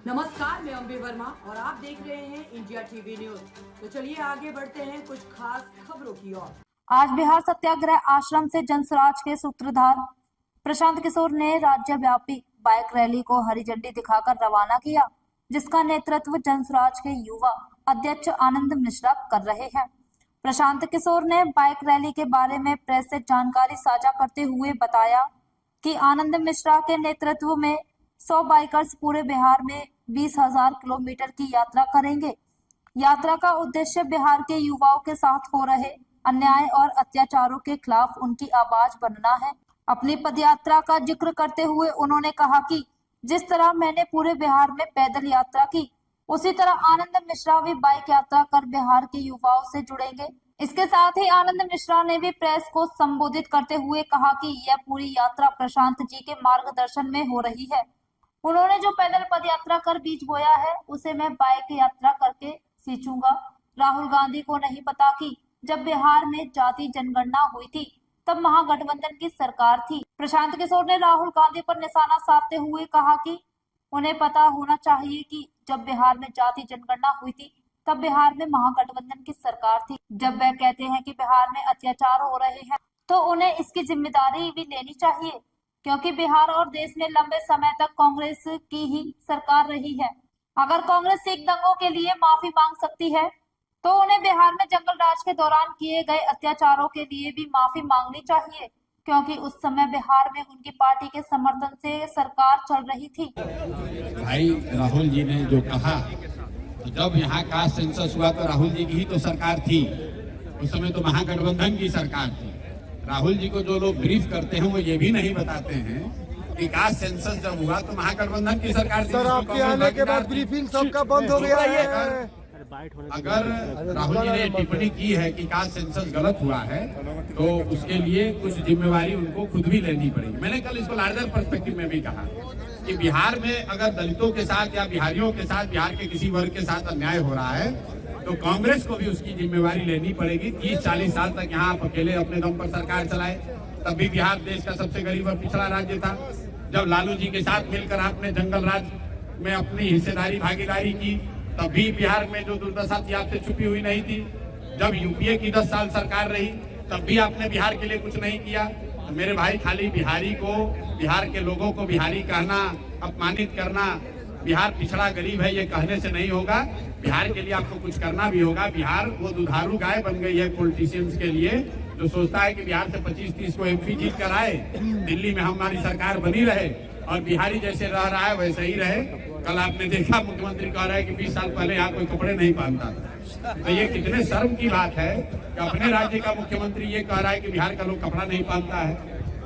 नमस्कार, मैं अम्बे वर्मा और आप देख रहे हैं इंडिया टीवी न्यूज। तो चलिए आगे बढ़ते हैं कुछ खास खबरों की ओर। आज बिहार सत्याग्रह आश्रम से जनसुराज के सूत्रधार प्रशांत किशोर ने राज्यव्यापी बाइक रैली को हरी झंडी दिखाकर रवाना किया, जिसका नेतृत्व जनसुराज के युवा अध्यक्ष आनंद मिश्रा कर रहे हैं। प्रशांत किशोर ने बाइक रैली के बारे में प्रेस से जानकारी साझा करते हुए बताया कि आनंद मिश्रा के नेतृत्व में 100 बाइकर्स पूरे बिहार में 20,000 किलोमीटर की यात्रा करेंगे। यात्रा का उद्देश्य बिहार के युवाओं के साथ हो रहे अन्याय और अत्याचारों के खिलाफ उनकी आवाज बनना है। अपनी पदयात्रा का जिक्र करते हुए उन्होंने कहा कि जिस तरह मैंने पूरे बिहार में पैदल यात्रा की, उसी तरह आनंद मिश्रा भी बाइक यात्रा कर बिहार के युवाओं से जुड़ेंगे। इसके साथ ही आनंद मिश्रा ने भी प्रेस को संबोधित करते हुए कहा कि यह पूरी यात्रा प्रशांत जी के मार्गदर्शन में हो रही है। उन्होंने जो पैदल पद यात्रा कर बीज बोया है, उसे मैं बाइक यात्रा करके सींचूंगा। राहुल गांधी को नहीं पता कि जब बिहार में जाति जनगणना हुई थी तब महागठबंधन की सरकार थी। प्रशांत किशोर ने राहुल गांधी पर निशाना साधते हुए कहा कि उन्हें पता होना चाहिए कि जब बिहार में जाति जनगणना हुई थी तब बिहार में महागठबंधन की सरकार थी। जब वह कहते हैं कि बिहार में अत्याचार हो रहे हैं तो उन्हें इसकी जिम्मेदारी भी लेनी चाहिए, क्योंकि बिहार और देश में लंबे समय तक कांग्रेस की ही सरकार रही है। अगर कांग्रेस सिख दंगों के लिए माफी मांग सकती है तो उन्हें बिहार में जंगल राज के दौरान किए गए अत्याचारों के लिए भी माफी मांगनी चाहिए, क्योंकि उस समय बिहार में उनकी पार्टी के समर्थन से सरकार चल रही थी। भाई राहुल जी ने जो कहा, जब यहाँ कास्ट सेंसस हुआ तो राहुल जी की ही तो सरकार थी, उस समय तो महागठबंधन की सरकार थी। राहुल जी को जो लोग ब्रीफ करते हैं वो ये भी नहीं बताते हैं कि कास्ट सेंसस जब हुआ तो महागठबंधन की सरकार थी। सर, आपके आने के बाद ब्रीफिंग सबका बंद हो गया है। अगर राहुल जी ने टिप्पणी की है कि कास्ट सेंसस गलत हुआ है तो उसके लिए कुछ जिम्मेवारी उनको खुद भी लेनी पड़ेगी। मैंने कल इसको लार्जर पर्सपेक्टिव में भी कहा कि बिहार में अगर दलितों के साथ या बिहारियों के साथ, बिहार के किसी वर्ग के साथ अन्याय हो रहा है तो कांग्रेस को भी उसकी जिम्मेवारी लेनी पड़ेगी। 30-40 साल तक यहाँ आप अकेले अपने दम पर सरकार चलाए, तब भी बिहार देश का सबसे गरीब और पिछड़ा राज्य था। जब लालू जी के साथ मिलकर आपने जंगल राज में अपनी हिस्सेदारी भागीदारी की, तब भी बिहार में जो दुर्दशा थी आपसे छुपी हुई नहीं थी। जब यूपीए की 10 साल सरकार रही तब भी आपने बिहार के लिए कुछ नहीं किया। तो मेरे भाई, खाली बिहारी को, बिहार के लोगों को बिहारी कहना, अपमानित करना, बिहार पिछड़ा गरीब है, ये कहने से नहीं होगा। बिहार के लिए आपको कुछ करना भी होगा। बिहार वो दुधारू गाय बन गई है पॉलिटिशियंस के लिए, जो सोचता है कि बिहार से 25-30 को एमपी जीत कर आए, दिल्ली में हमारी सरकार बनी रहे और बिहारी जैसे रह रहा है वैसे ही रहे। कल आपने देखा मुख्यमंत्री कह रहा है कि 20 साल पहले यहाँ कोई कपड़े नहीं पहनता था। तो ये कितने शर्म की बात है कि अपने राज्य का मुख्यमंत्री ये कह रहा है कि बिहार का लोग कपड़ा नहीं पहनता है।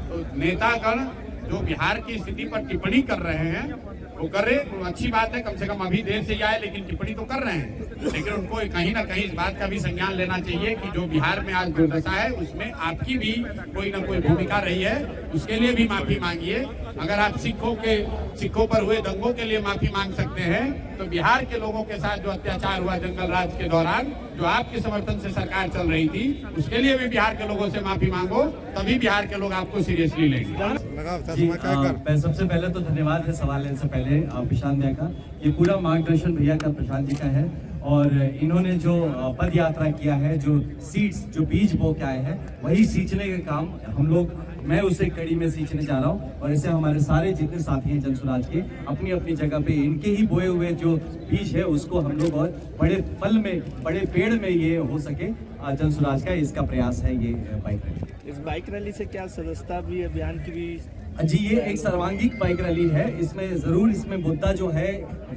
तो नेतागण जो बिहार की स्थिति पर टिप्पणी कर रहे हैं वो कर रहे, वो अच्छी बात है, कम से कम अभी देर से ही आए लेकिन टिप्पणी तो कर रहे हैं। लेकिन उनको कहीं ना कहीं इस बात का भी संज्ञान लेना चाहिए कि जो बिहार में आज दुर्दशा है उसमें आपकी भी कोई ना कोई भूमिका रही है, उसके लिए भी माफी मांगिए। अगर आप सिखों पर हुए दंगों के लिए माफी मांग सकते हैं तो बिहार के लोगों के साथ जो अत्याचार हुआ जंगल राज के दौरान, जो आपके समर्थन से सरकार चल रही थी, उसके लिए भी बिहार के लोगों से माफी मांगो, तभी बिहार के लोग आपको सीरियसली लेंगे। सबसे पहले तो धन्यवाद है सवाल लेने से पहले प्रशांत भैया का। ये पूरा मार्गदर्शन भैया का, प्रशांत जी का है और इन्होंने जो पद यात्रा किया है, जो सीड्स, जो बीज बो के आए हैं, वही सींचने का काम हम लोग, मैं उसे कड़ी में सींचने जा रहा हूँ। और ऐसे हमारे सारे जितने साथी हैं जनसुराज के, अपनी अपनी जगह पे इनके ही बोए हुए जो बीज है उसको हम लोग और बड़े फल में, बड़े पेड़ में ये हो सके, जनसुराज का इसका प्रयास है ये बाइक रैली। इस बाइक रैली से क्या सदस्यता भी, अभियान की भी? जी, ये एक सर्वांगीण बाइक रैली है। इसमें जरूर, इसमें मुद्दा जो है,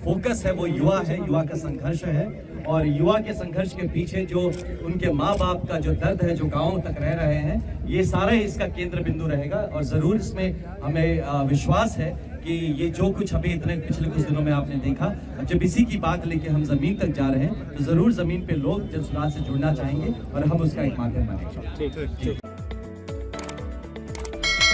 फोकस है वो युवा है, युवा का संघर्ष है और युवा के संघर्ष के पीछे जो उनके माँ बाप का जो दर्द है, जो गाँव तक रह रहे हैं, ये सारा इसका केंद्र बिंदु रहेगा। और जरूर इसमें हमें विश्वास है कि ये जो कुछ अभी इतने पिछले कुछ दिनों में आपने देखा, जब इसी की बात लेके हम जमीन तक जा रहे हैं तो जरूर जमीन पे लोग जनसुराज से जुड़ना चाहेंगे और हम उसका एक माध्यम बनेंगे।